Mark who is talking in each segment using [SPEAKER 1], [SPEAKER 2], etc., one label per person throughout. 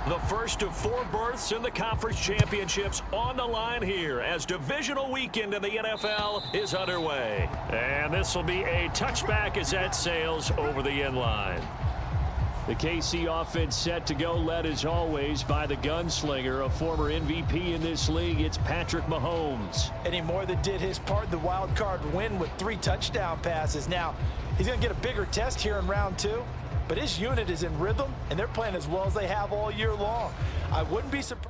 [SPEAKER 1] The first of 4 berths in the conference championships on the line here as divisional weekend in the NFL is underway. And this will be a touchback as that sails over the end line. The KC offense set to go, led as always by the gunslinger, a former MVP in this league. It's Patrick Mahomes.
[SPEAKER 2] And he more than did his part in the wild card win with 3 touchdown passes. Now, he's going to get a bigger test here in round 2. But his unit is in rhythm, and they're playing as well as they have all year long. I wouldn't be surprised.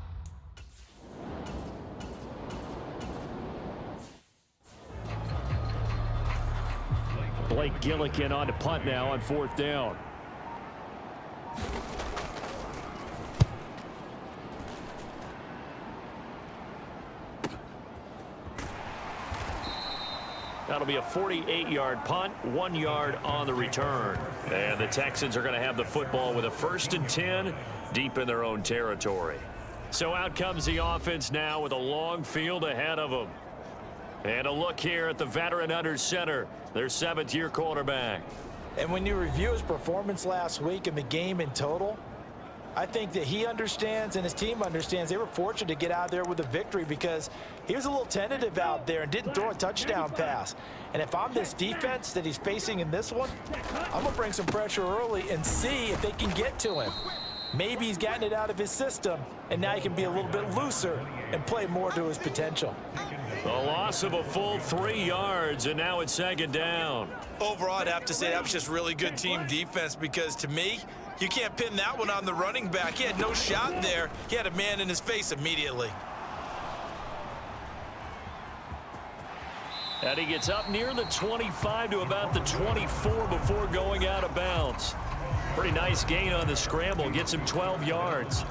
[SPEAKER 1] Blake Gillikin on to punt now on 4th down. That'll be a 48-yard punt, 1 yard on the return. And the Texans are going to have the football with a 1st and 10 deep in their own territory. So out comes the offense now with a long field ahead of them. And a look here at the veteran under center, their 7th-year quarterback.
[SPEAKER 2] And when you review his performance last week and the game in total, I think that he understands and his team understands they were fortunate to get out there with a victory because he was a little tentative out there and didn't throw a touchdown pass. And if I'm this defense that he's facing in this one, I'm going to bring some pressure early and see if they can get to him. Maybe he's gotten it out of his system, and now he can be a little bit looser and play more to his potential.
[SPEAKER 1] The loss of a full 3 yards, and now it's 2nd down.
[SPEAKER 3] Overall, I'd have to say that was just really good team defense because, to me, you can't pin that one on the running back. He had no shot there. He had a man in his face immediately.
[SPEAKER 1] And he gets up near the 25 to about the 24 before going out of bounds. Pretty nice gain on the scramble. Gets him 12 yards.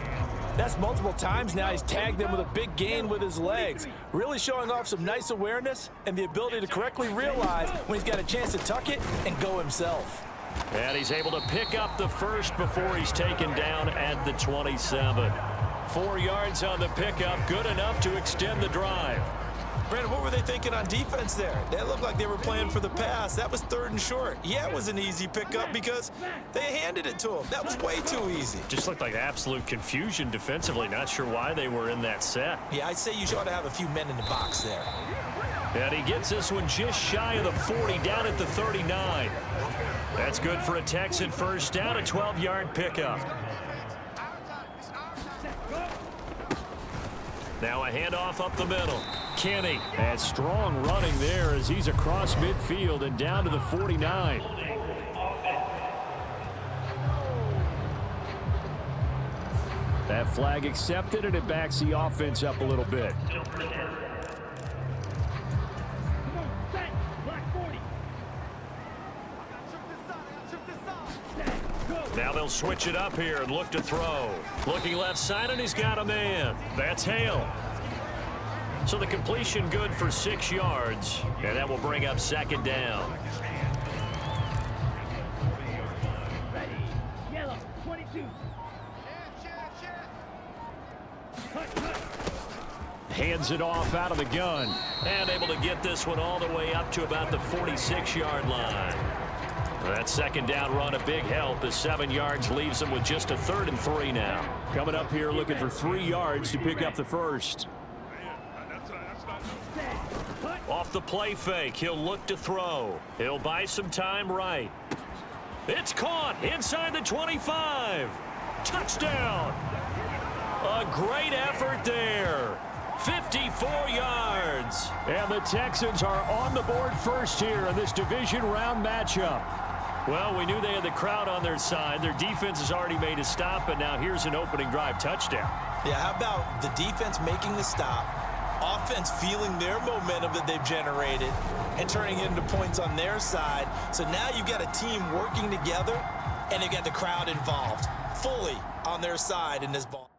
[SPEAKER 2] That's multiple times now he's tagged them with a big gain with his legs. Really showing off some nice awareness and the ability to correctly realize when he's got a chance to tuck it and go himself.
[SPEAKER 1] And he's able to pick up the 1st before he's taken down at the 27. 4 yards on the pickup, good enough to extend the drive.
[SPEAKER 3] Brandon, what were they thinking on defense there? That looked like they were playing for the pass. That was 3rd and short. Yeah, it was an easy pickup because they handed it to him. That was way too easy.
[SPEAKER 1] Just looked like absolute confusion defensively. Not sure why they were in that set.
[SPEAKER 3] Yeah, I'd say you ought to have a few men in the box there.
[SPEAKER 1] And he gets this one just shy of the 40, down at the 39. That's good for a Texan 1st down, a 12-yard pickup. Now a handoff up the middle. Kenny, and strong running there as he's across midfield and down to the 49. That flag accepted, and it backs the offense up a little bit. Now they'll switch it up here and look to throw. Looking left side, and he's got a man. That's Hale. So the completion good for 6 yards, and that will bring up 2nd down.
[SPEAKER 4] Yellow, 22.
[SPEAKER 1] Hands it off out of the gun. And able to get this one all the way up to about the 46-yard line. That 2nd down run, a big help as 7 yards leaves them with just a 3rd and 3 now. Coming up here looking for 3 yards to pick up the 1st. Off the play fake, he'll look to throw. He'll buy some time right. It's caught inside the 25. Touchdown. A great effort there. 54 yards. And the Texans are on the board first here in this division round matchup. Well, we knew they had the crowd on their side. Their defense has already made a stop, and now here's an opening drive touchdown.
[SPEAKER 3] Yeah, how about the defense making the stop, offense feeling their momentum that they've generated, and turning it into points on their side. So now you've got a team working together, and they've got the crowd involved fully on their side in this ball.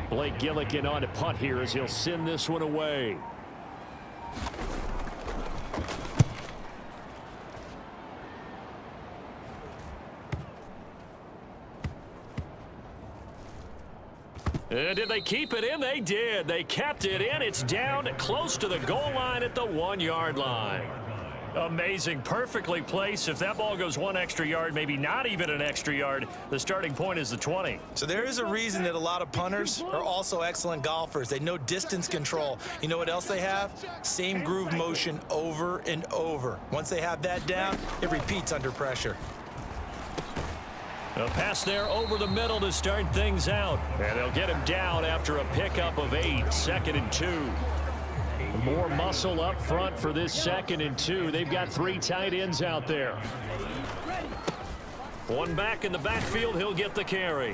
[SPEAKER 1] Blake Gillikin on to punt here as he'll send this one away. And did they keep it in? They did. They kept it in. It's down close to the goal line at the 1-yard line. Amazing. Perfectly placed. If that ball goes 1 extra yard, maybe not even an extra yard, the starting point is the 20.
[SPEAKER 3] So there is a reason that a lot of punters are also excellent golfers. They know distance control. You know what else they have? Same groove motion over and over. Once they have that down, it repeats under pressure.
[SPEAKER 1] A pass there over the middle to start things out. And they'll get him down after a pickup of 8, 2nd and 2. More muscle up front for this 2nd and 2. They've got 3 tight ends out there. One back in the backfield, he'll get the carry.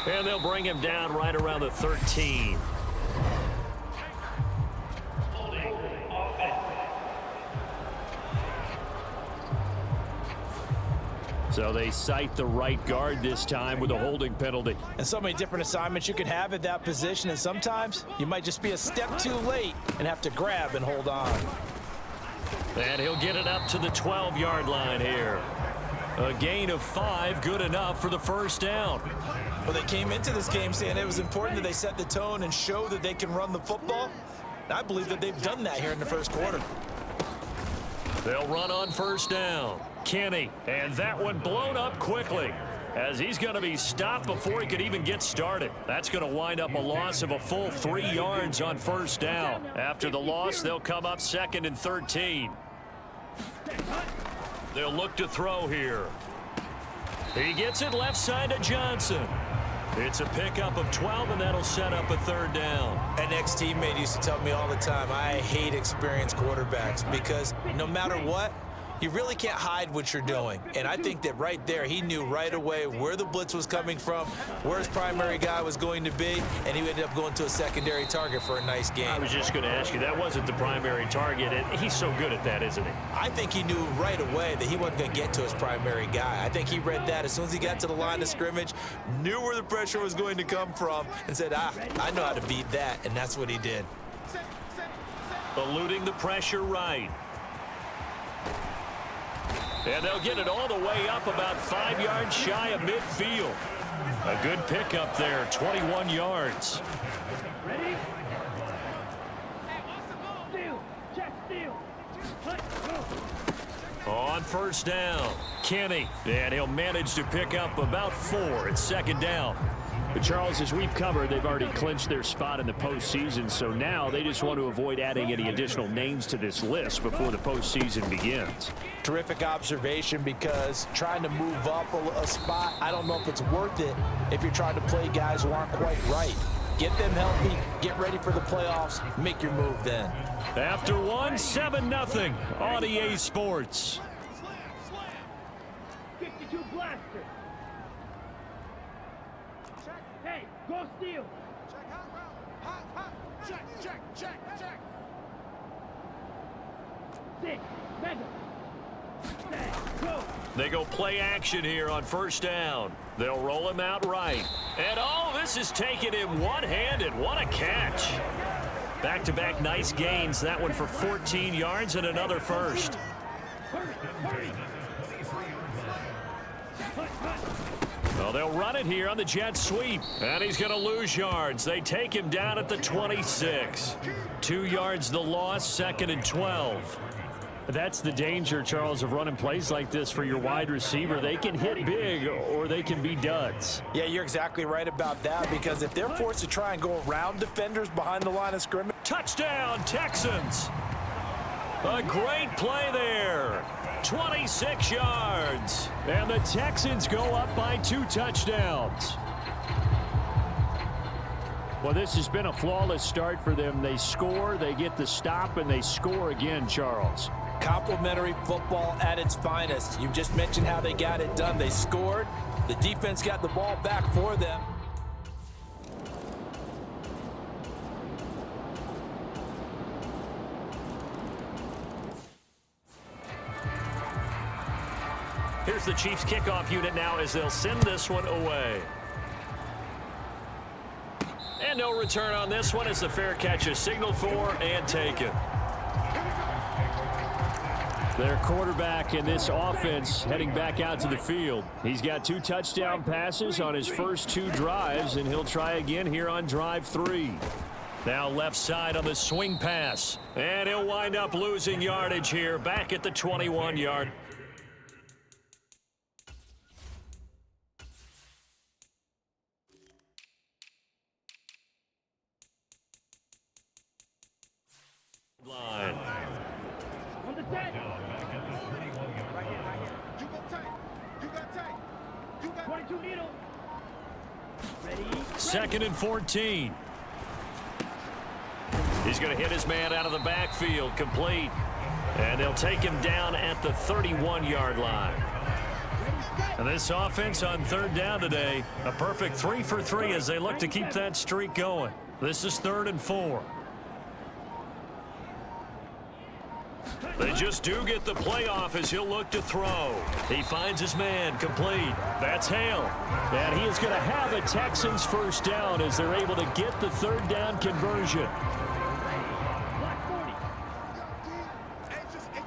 [SPEAKER 1] And they'll bring him down right around the 13. So they cite the right guard this time with a holding penalty.
[SPEAKER 2] And so many different assignments you can have at that position, and sometimes you might just be a step too late and have to grab and hold on.
[SPEAKER 1] And he'll get it up to the 12-yard line here. A gain of 5, good enough for the first down.
[SPEAKER 3] Well, they came into this game saying it was important that they set the tone and show that they can run the football. And I believe that they've done that here in the first quarter.
[SPEAKER 1] They'll run on first down. Kenny, and that one blown up quickly as he's going to be stopped before he could even get started. That's going to wind up a loss of a full 3 yards on first down. After the loss, they'll come up 2nd and 13. They'll look to throw here. He gets it left side to Johnson. It's a pickup of 12, and that'll set up a 3rd down.
[SPEAKER 3] An ex-teammate used to tell me all the time, I hate experienced quarterbacks because no matter what, you really can't hide what you're doing. And I think that right there, he knew right away where the blitz was coming from, where his primary guy was going to be, and he ended up going to a secondary target for a nice game.
[SPEAKER 1] I was just going to ask you, that wasn't the primary target, and he's so good at that, isn't he?
[SPEAKER 3] I think he knew right away that he wasn't going to get to his primary guy. I think he read that as soon as he got to the line of scrimmage, knew where the pressure was going to come from, and said, I know how to beat that, and that's what he did.
[SPEAKER 1] Eluding the pressure right. And they'll get it all the way up about 5 yards shy of midfield. A good pickup there, 21 yards.
[SPEAKER 4] Ready?
[SPEAKER 1] On first down, Kenny. And he'll manage to pick up about 4. It's 2nd down. But Charles, as we've covered, they've already clinched their spot in the postseason, so now they just want to avoid adding any additional names to this list before the postseason begins.
[SPEAKER 2] Terrific observation, because trying to move up a spot, I don't know if it's worth it if you're trying to play guys who aren't quite right. Get them healthy, get ready for the playoffs, make your move then.
[SPEAKER 1] After 1, 7-0 on EA Sports.
[SPEAKER 4] 52 blaster. Hey, go steal. Check. 6, mega. Go.
[SPEAKER 1] They go play action here on first down. They'll roll him out right. And oh, this is taking him one-handed. What a catch. Back-to-back nice gains. That one for 14 yards and another first. Well, they'll run it here on the jet sweep. And he's going to lose yards. They take him down at the 26. 2 yards the loss, 2nd and 12. That's the danger, Charles, of running plays like this for your wide receiver. They can hit big or they can be duds.
[SPEAKER 2] Yeah, you're exactly right about that, because if they're forced to try and go around defenders behind the line of scrimmage.
[SPEAKER 1] Touchdown, Texans. A great play there. 26 yards. And the Texans go up by 2 touchdowns. Well, this has been a flawless start for them. They score, they get the stop, and they score again, Charles.
[SPEAKER 2] Complimentary football at its finest. You just mentioned how they got it done. They scored. The defense got the ball back for them.
[SPEAKER 1] Here's the Chiefs kickoff unit now as they'll send this one away. And no return on this one as the fair catch is signaled for and taken. Their quarterback in this offense heading back out to the field. He's got 2 touchdown passes on his first 2 drives, and he'll try again here on drive 3. Now left side on the swing pass. And he'll wind up losing yardage here back at the 21-yard. Line.
[SPEAKER 4] On the set.
[SPEAKER 5] You got tight. You got tight. You got
[SPEAKER 4] 22 needle. Ready.
[SPEAKER 1] 2nd and 14. He's going to hit his man out of the backfield, complete. And they'll take him down at the 31-yard line. And this offense on 3rd down today, a perfect 3 for 3 as they look to keep that streak going. This is 3rd and 4. They just do get the playoff as he'll look to throw. He finds his man, complete. That's Hale. And he is going to have a Texans first down as they're able to get the 3rd down conversion.
[SPEAKER 4] Block 40.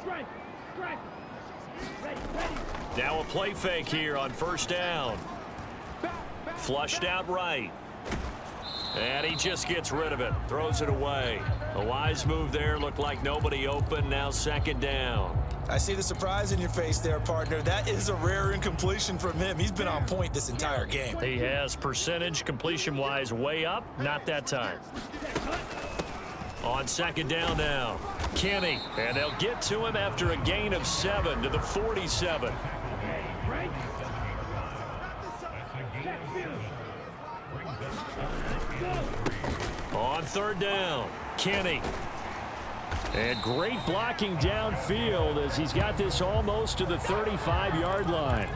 [SPEAKER 4] Strike. Strike. Ready. Ready.
[SPEAKER 1] Now a play fake here on 1st down. Flushed out right. And he just gets rid of it. Throws it away. A wise move there. Looked like nobody open. Now 2nd down.
[SPEAKER 3] I see the surprise in your face there, partner. That is a rare incompletion from him. He's been on point this entire game.
[SPEAKER 1] He has percentage completion-wise way up. Not that time. On 2nd down now. Kenny. And they'll get to him after a gain of 7 to the 47.
[SPEAKER 4] Right. Check field.
[SPEAKER 1] On 3rd down, Kenny. And great blocking downfield as he's got this almost to the 35-yard line.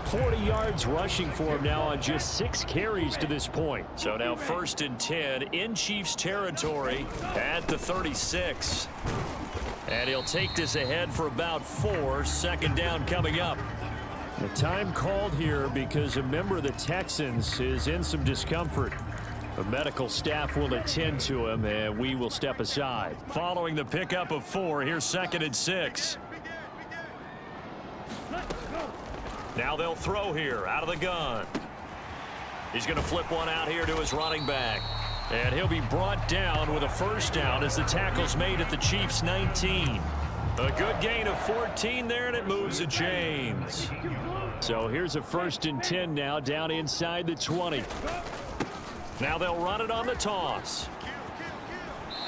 [SPEAKER 1] 40 yards rushing for him now on just 6 carries to this point. So now 1st and 10 in Chiefs territory at the 36. And he'll take this ahead for about 4. 2nd down coming up. The time called here because a member of the Texans is in some discomfort. The medical staff will attend to him, and we will step aside. Following the pickup of 4, here's 2nd and 6. Now they'll throw here out of the gun. He's going to flip one out here to his running back. And he'll be brought down with a 1st down as the tackle's made at the Chiefs' 19. A good gain of 14 there, and it moves the chains. So here's a 1st and 10 now down inside the 20. Now they'll run it on the toss.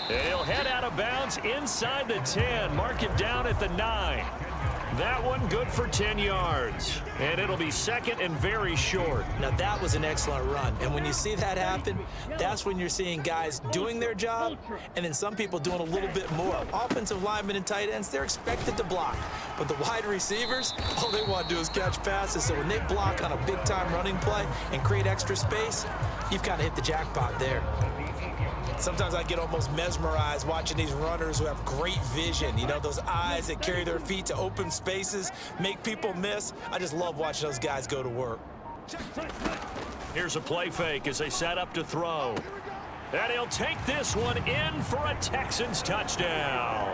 [SPEAKER 1] And he'll head out of bounds inside the 10. Mark him down at the 9. That one good for 10 yards. And it'll be 2nd and very short.
[SPEAKER 3] Now that was an excellent run. And when you see that happen, that's when you're seeing guys doing their job and then some people doing a little bit more. Offensive linemen and tight ends, they're expected to block. But the wide receivers, all they want to do is catch passes. So when they block on a big-time running play and create extra space, you've kind of hit the jackpot there. Sometimes I get almost mesmerized watching these runners who have great vision. You know, those eyes that carry their feet to open spaces, make people miss. I just love watching those guys go to work.
[SPEAKER 1] Here's a play fake as they set up to throw. And he'll take this one in for a Texans touchdown.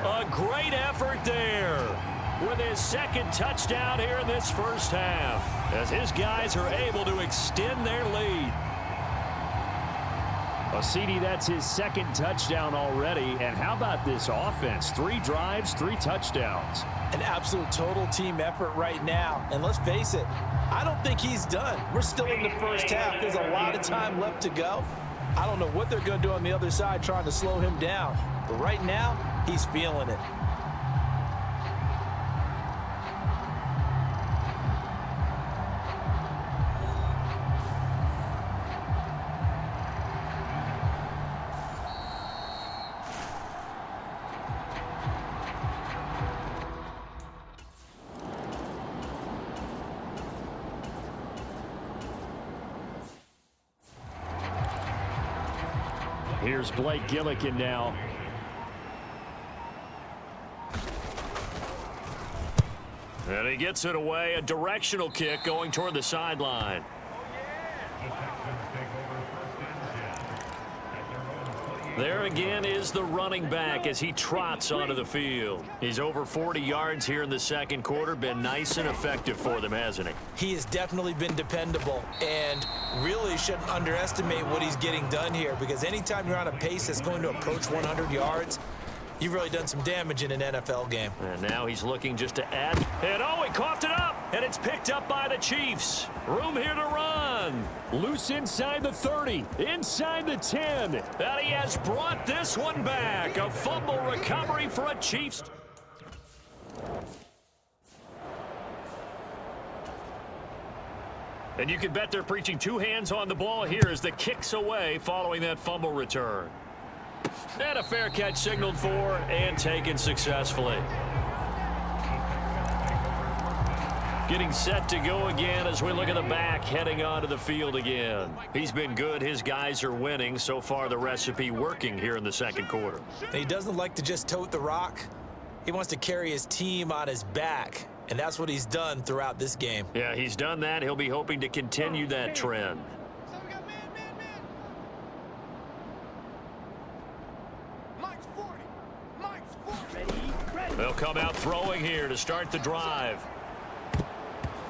[SPEAKER 1] A great effort there with his 2nd touchdown here in this 1st half as his guys are able to extend their lead. Well, CD, that's his 2nd touchdown already. And how about this offense? 3 drives, 3 touchdowns.
[SPEAKER 2] An absolute total team effort right now. And let's face it, I don't think he's done. We're still in the 1st half. There's a lot of time left to go. I don't know what they're going to do on the other side trying to slow him down. But right now, he's feeling it.
[SPEAKER 1] Here's Blake Gillikin now. And he gets it away. A directional kick going toward the sideline. There again is the running back as he trots onto the field. He's over 40 yards here in the second quarter. Been nice and effective for them, hasn't he?
[SPEAKER 3] He has definitely been dependable, and really shouldn't underestimate what he's getting done here, because anytime you're on a pace that's going to approach 100 yards, you've really done some damage in an NFL game.
[SPEAKER 1] And now he's looking just to add. And oh, he coughed it up. And it's picked up by the Chiefs. Room here to run. Loose inside the 30. Inside the 10. And he has brought this one back. A fumble recovery for a Chiefs. And you can bet they're preaching two hands on the ball here as the kick's away following that fumble return. And a fair catch signaled for and taken successfully. Getting set to go again as we look at the back heading onto the field again. He's been good. His guys are winning. So far, the recipe working here in the second quarter.
[SPEAKER 3] He doesn't like to just tote the rock. He wants to carry his team on his back, and that's what he's done throughout this game.
[SPEAKER 1] Yeah, he's done that. He'll be hoping to continue that trend.
[SPEAKER 5] So we got man. Mike's 40. Mike's 40.
[SPEAKER 1] They'll come out throwing here to start the drive.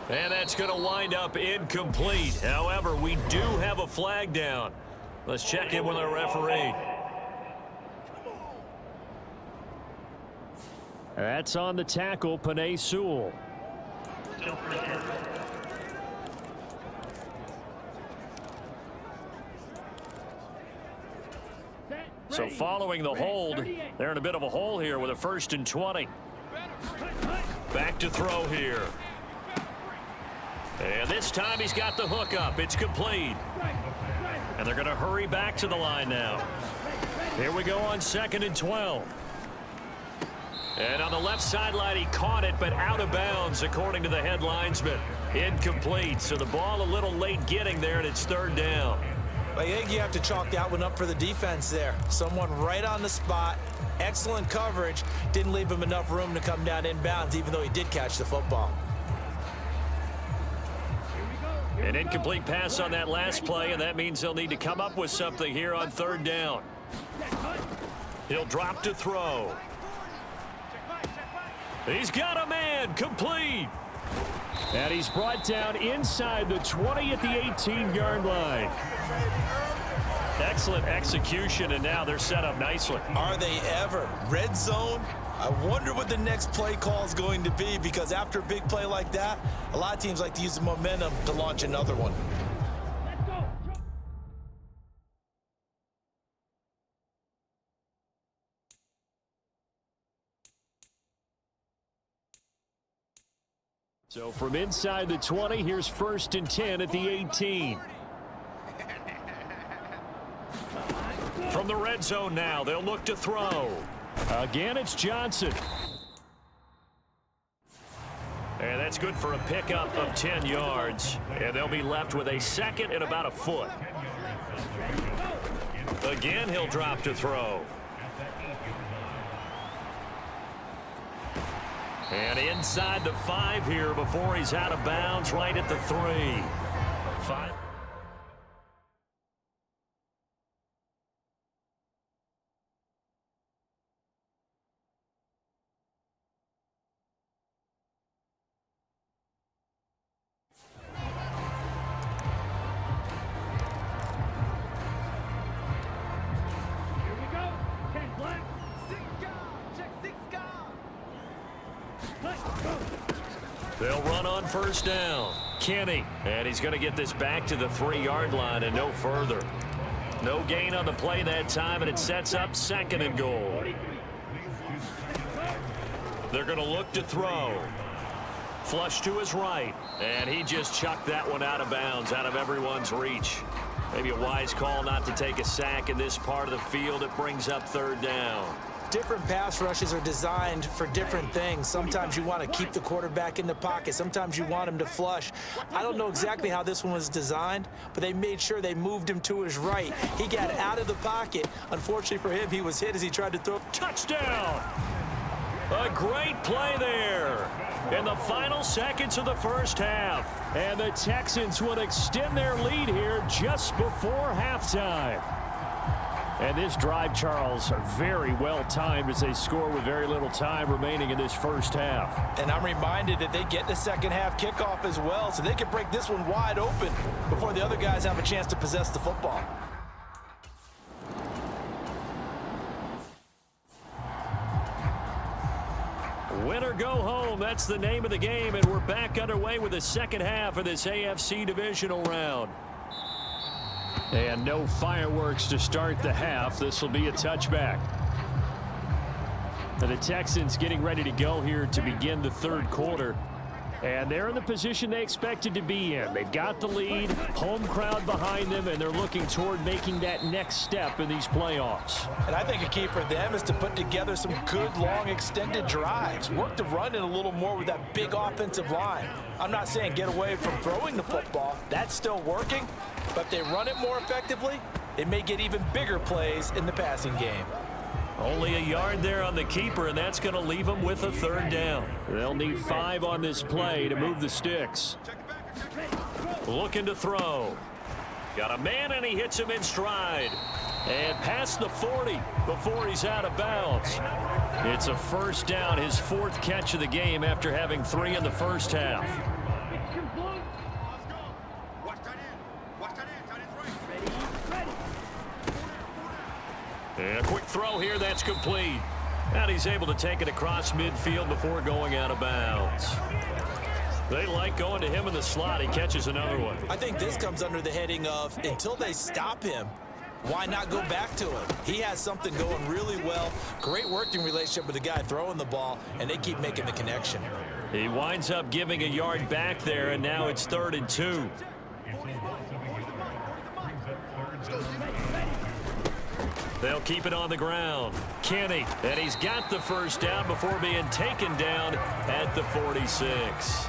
[SPEAKER 1] And that's going to wind up incomplete. However, we do have a flag down. Let's check in with our referee. That's on the tackle, Panay Sewell. So following the hold, they're in a bit of a hole here with a 1st and 20. Back to throw here. And this time he's got the hook up. It's complete. And they're going to hurry back to the line now. Here we go on 2nd and 12. And on the left sideline, he caught it, but out of bounds, according to the head linesman. Incomplete. So the ball a little late getting there, and it's 3rd down.
[SPEAKER 3] I think you have to chalk that one up for the defense there. Someone right on the spot. Excellent coverage. Didn't leave him enough room to come down inbounds, even though he did catch the football.
[SPEAKER 1] An incomplete pass on that last play, and that means they'll need to come up with something here on 3rd down. He'll drop to throw. He's got a man, complete. And he's brought down inside the 20 at the 18-yard line. Excellent execution, and now they're set up nicely.
[SPEAKER 3] Are they ever? Red zone? I wonder what the next play call is going to be, because after a big play like that, a lot of teams like to use the momentum to launch another one.
[SPEAKER 1] So from inside the 20, here's 1st and 10 at the 18. From the red zone now, they'll look to throw. Again, it's Johnson. And that's good for a pickup of 10 yards. And they'll be left with a 2nd and about a foot. Again, he'll drop to throw. And inside the 5 here before he's out of bounds, right at the 3. 5. They'll run on 1st down. Kenny. And he's going to get this back to the 3-yard line and no further. No gain on the play that time, and it sets up 2nd and goal. They're going to look to throw. Flush to his right. And he just chucked that one out of bounds, out of everyone's reach. Maybe a wise call not to take a sack in this part of the field. It brings up 3rd down.
[SPEAKER 3] Different pass rushes are designed for different things. Sometimes you want to keep the quarterback in the pocket. Sometimes you want him to flush. I don't know exactly how this one was designed, but they made sure they moved him to his right. He got out of the pocket. Unfortunately for him, he was hit as he tried to throw.
[SPEAKER 1] Touchdown! A great play there in the final seconds of the 1st half. And the Texans would extend their lead here just before halftime. And this drive, Charles, very well timed as they score with very little time remaining in this first half.
[SPEAKER 2] And I'm reminded that they get the second half kickoff as well, so they can break this one wide open before the other guys have a chance to possess the football.
[SPEAKER 1] Win or go home, that's the name of the game, and we're back underway with the second half of this AFC Divisional round. And no fireworks to start the half. This will be a touchback. The Texans getting ready to go here to begin the third quarter. And they're in the position they expected to be in. They've got the lead, home crowd behind them, and they're looking toward making that next step in these playoffs.
[SPEAKER 2] And I think a key for them is to put together some good, long, extended drives. Work to run it a little more with that big offensive line. I'm not saying get away from throwing the football. That's still working. But if they run it more effectively, they may get even bigger plays in the passing game.
[SPEAKER 1] Only a yard there on the keeper, and that's going to leave them with a third down. They'll need 5 on this play to move the sticks. Looking to throw. Got a man, and he hits him in stride. And past the 40 before he's out of bounds. It's a first down, his 4th catch of the game after having 3 in the first half. And a quick throw here, that's complete. And he's able to take it across midfield before going out of bounds. They like going to him in the slot. He catches another one.
[SPEAKER 3] I think this comes under the heading of until they stop him, why not go back to him? He has something going really well. Great working relationship with the guy throwing the ball, and they keep making the connection.
[SPEAKER 1] He winds up giving a yard back there, and now it's 3rd and 2. They'll keep it on the ground. Kenny, and he's got the first down before being taken down at the 46.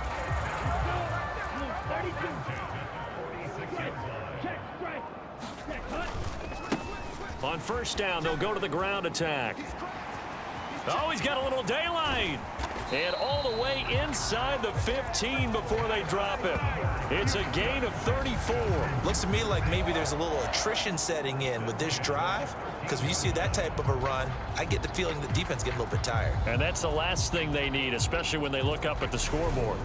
[SPEAKER 1] On first down, they'll go to the ground attack. Oh, he's got a little daylight. And all the way inside the 15 before they drop him. It's a gain of 34.
[SPEAKER 3] Looks to me like maybe there's a little attrition setting in with this drive, because when you see that type of a run, I get the feeling the defense getting a little bit tired.
[SPEAKER 1] And that's the last thing they need, especially when they look up at the scoreboard.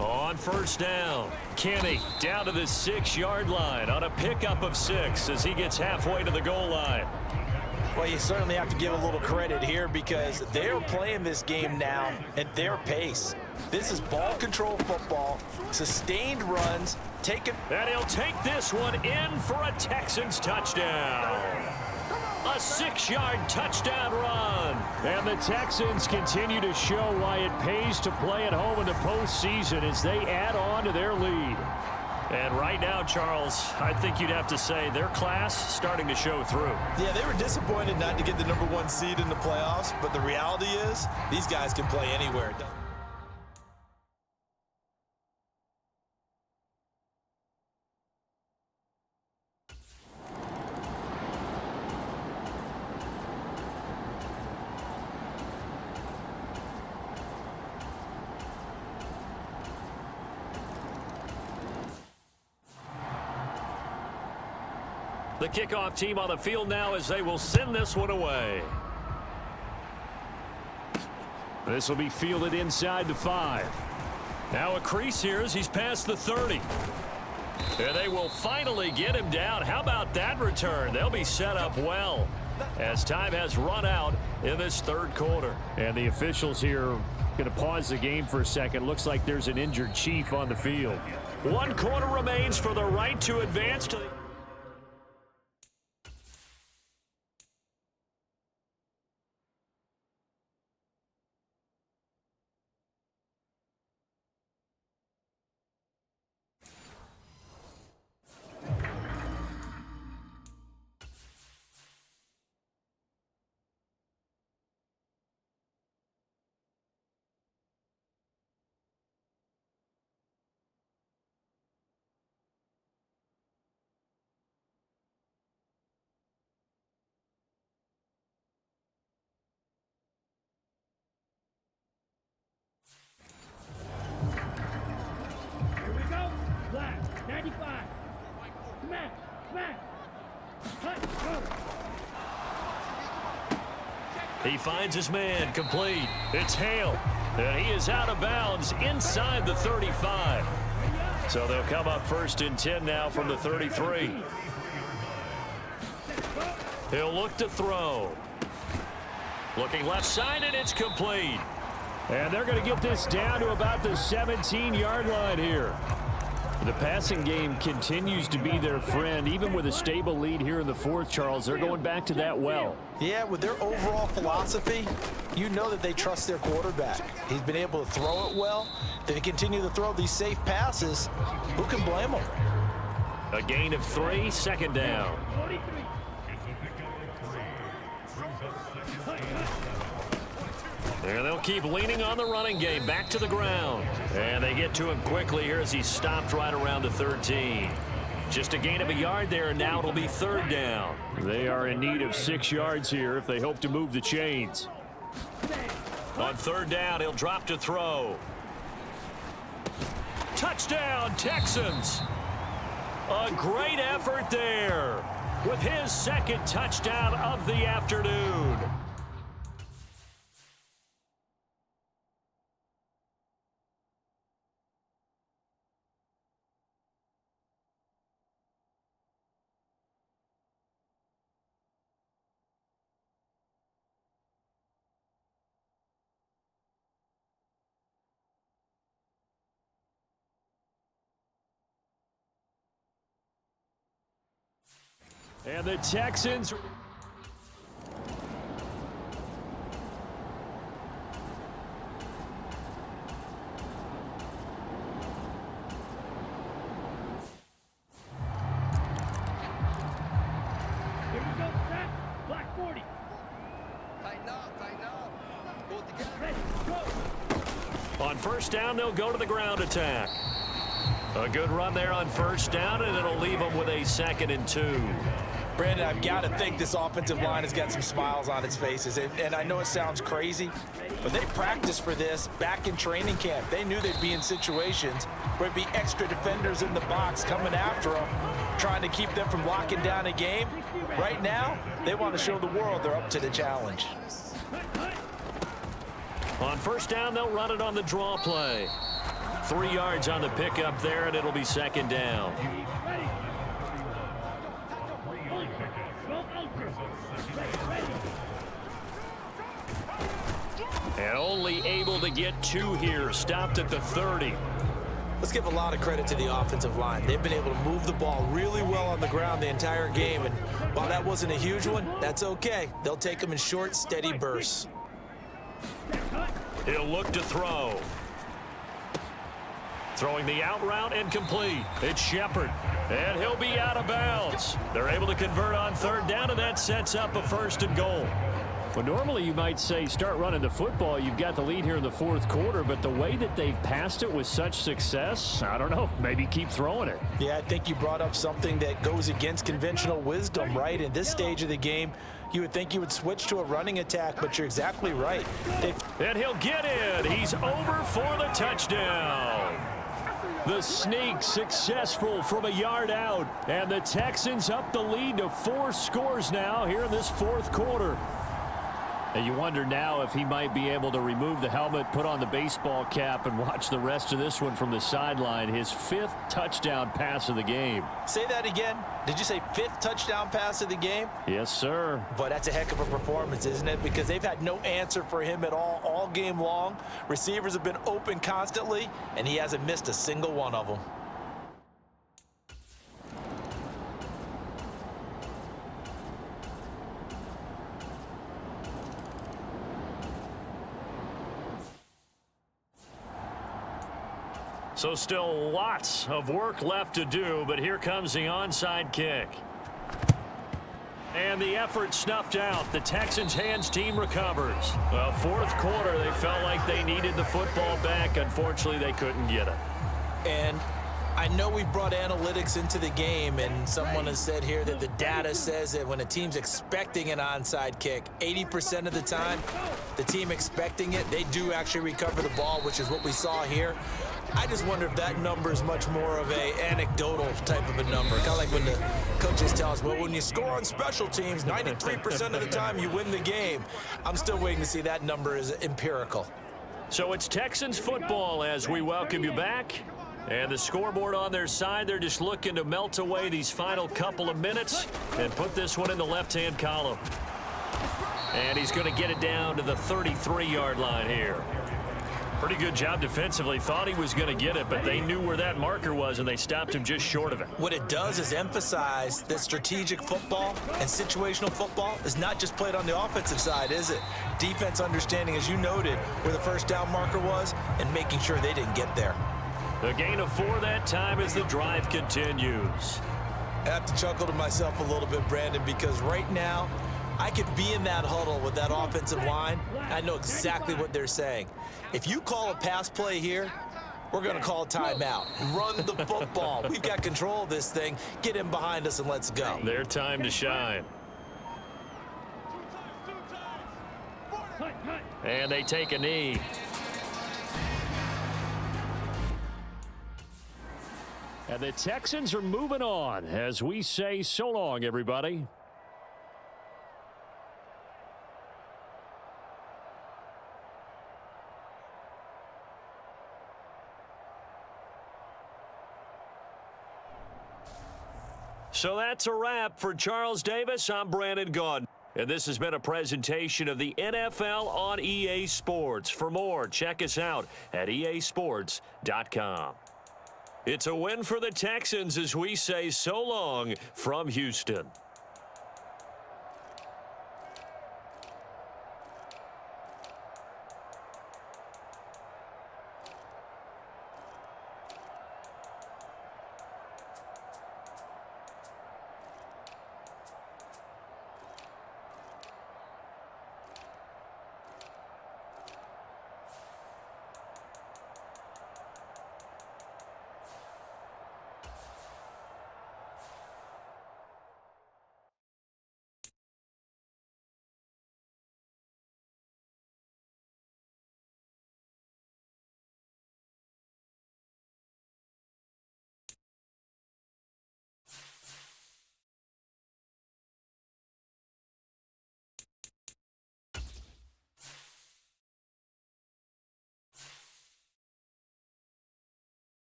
[SPEAKER 1] On first down, Kenny down to the 6-yard line on a pickup of 6 as he gets halfway to the goal line.
[SPEAKER 2] Well, you certainly have to give a little credit here because they're playing this game now at their pace. This is ball control football, sustained runs,
[SPEAKER 1] and he'll take this one in for a Texans touchdown. A 6-yard touchdown run. And the Texans continue to show why it pays to play at home in the postseason as they add on to their lead. And right now, Charles, I think you'd have to say their class starting to show through.
[SPEAKER 3] Yeah, they were disappointed not to get the #1 seed in the playoffs, but the reality is these guys can play anywhere.
[SPEAKER 1] The kickoff team on the field now as they will send this one away. This will be fielded inside the 5. Now a crease here as he's past the 30. And they will finally get him down. How about that return? They'll be set up well as time has run out in this third quarter. And the officials here going to pause the game for a second. Looks like there's an injured Chief on the field. 1 quarter remains for the right to advance to the... He finds his man, complete. It's Hale, and he is out of bounds inside the 35. So they'll come up 1st and 10 now from the 33. He'll look to throw. Looking left side, and it's complete.
[SPEAKER 6] And they're going to get this down to about the 17-yard line here. The passing game continues to be their friend. Even with a stable lead here in the 4th, Charles, they're going back to that well.
[SPEAKER 2] Yeah, with their overall philosophy, you know that they trust their quarterback. He's been able to throw it well. They continue to throw these safe passes. Who can blame them?
[SPEAKER 1] A gain of 3, 2nd down.
[SPEAKER 4] 43.
[SPEAKER 1] And they'll keep leaning on the running game, back to the ground. And they get to him quickly here as he stopped right around the 13. Just a gain of a yard there, and now it'll be 3rd down.
[SPEAKER 6] They are in need of 6 yards here if they hope to move the chains.
[SPEAKER 1] On 3rd down, he'll drop to throw. Touchdown, Texans. A great effort there with his 2nd touchdown of the afternoon.
[SPEAKER 6] And the Texans...
[SPEAKER 4] Here we go, set. Black 40.
[SPEAKER 5] Tighten up. Pull it together.
[SPEAKER 4] Ready, go.
[SPEAKER 1] On 1st down, they'll go to the ground attack. A good run there on 1st down, and it'll leave them with a 2nd and 2.
[SPEAKER 2] Brandon, I've got to think this offensive line has got some smiles on its faces. And I know it sounds crazy, but they practiced for this back in training camp. They knew they'd be in situations where it'd be extra defenders in the box coming after them, trying to keep them from locking down a game. Right now, they want to show the world they're up to the challenge.
[SPEAKER 1] On 1st down, they'll run it on the draw play. 3 yards on the pickup there, and it'll be 2nd down.
[SPEAKER 4] Ready. Go ultra. Ready.
[SPEAKER 1] And only able to get 2 here, stopped at the 30.
[SPEAKER 2] Let's give a lot of credit to the offensive line. They've been able to move the ball really well on the ground the entire game. And while that wasn't a huge one, that's okay. They'll take them in short, steady bursts.
[SPEAKER 1] He'll look to throw. Throwing the out route and complete. It's Shepard, and he'll be out of bounds. They're able to convert on 3rd down, and that sets up a 1st and goal.
[SPEAKER 6] Well, normally you might say start running the football. You've got the lead here in the 4th quarter, but the way that they've passed it with such success, I don't know, maybe keep throwing it.
[SPEAKER 2] Yeah, I think you brought up something that goes against conventional wisdom, right? In this stage of the game, you would think you would switch to a running attack, but you're exactly right.
[SPEAKER 1] And he'll get in. He's over for the touchdown.
[SPEAKER 6] The sneak successful from a yard out, and the Texans up the lead to 4 scores now here in this 4th quarter. And you wonder now if he might be able to remove the helmet, put on the baseball cap, and watch the rest of this one from the sideline. His 5th touchdown pass of the game.
[SPEAKER 2] Say that again. Did you say 5th touchdown pass of the game?
[SPEAKER 6] Yes, sir.
[SPEAKER 2] But that's a heck of a performance, isn't it? Because they've had no answer for him at all game long. Receivers have been open constantly, and he hasn't missed a single one of them.
[SPEAKER 1] So still lots of work left to do, but here comes the onside kick. And the effort snuffed out. The Texans' hands team recovers. Well, 4th quarter, they felt like they needed the football back. Unfortunately, they couldn't get it.
[SPEAKER 2] And I know we brought analytics into the game, and someone has said here that the data says that when a team's expecting an onside kick, 80% of the time, the team expecting it, they do actually recover the ball, which is what we saw here.
[SPEAKER 3] I just wonder if that number is much more of a anecdotal type of a number. Kind of like when the coaches tell us, well, when you score on special teams, 93% of the time you win the game. I'm still waiting to see that number is empirical.
[SPEAKER 1] So it's Texans football as we welcome you back. And the scoreboard on their side, they're just looking to melt away these final couple of minutes and put this one in the left-hand column. And he's going to get it down to the 33-yard line here. Pretty good job defensively. Thought he was going to get it, but they knew where that marker was, and they stopped him just short of it.
[SPEAKER 3] What it does is emphasize that strategic football and situational football is not just played on the offensive side, is it? Defense understanding, as you noted, where the first down marker was and making sure they didn't get there.
[SPEAKER 1] The gain of 4 that time as the drive continues.
[SPEAKER 3] I have to chuckle to myself a little bit, Brandon, because right now I could be in that huddle with that offensive line. I know exactly what they're saying. If you call a pass play here, we're going to call a timeout. Run the football. We've got control of this thing. Get in behind us and let's go.
[SPEAKER 1] Their time to shine. And they take a knee. And the Texans are moving on as we say so long, everybody. So that's a wrap for Charles Davis. I'm Brandon Gaudin. And this has been a presentation of the NFL on EA Sports. For more, check us out at easports.com. It's a win for the Texans as we say so long from Houston.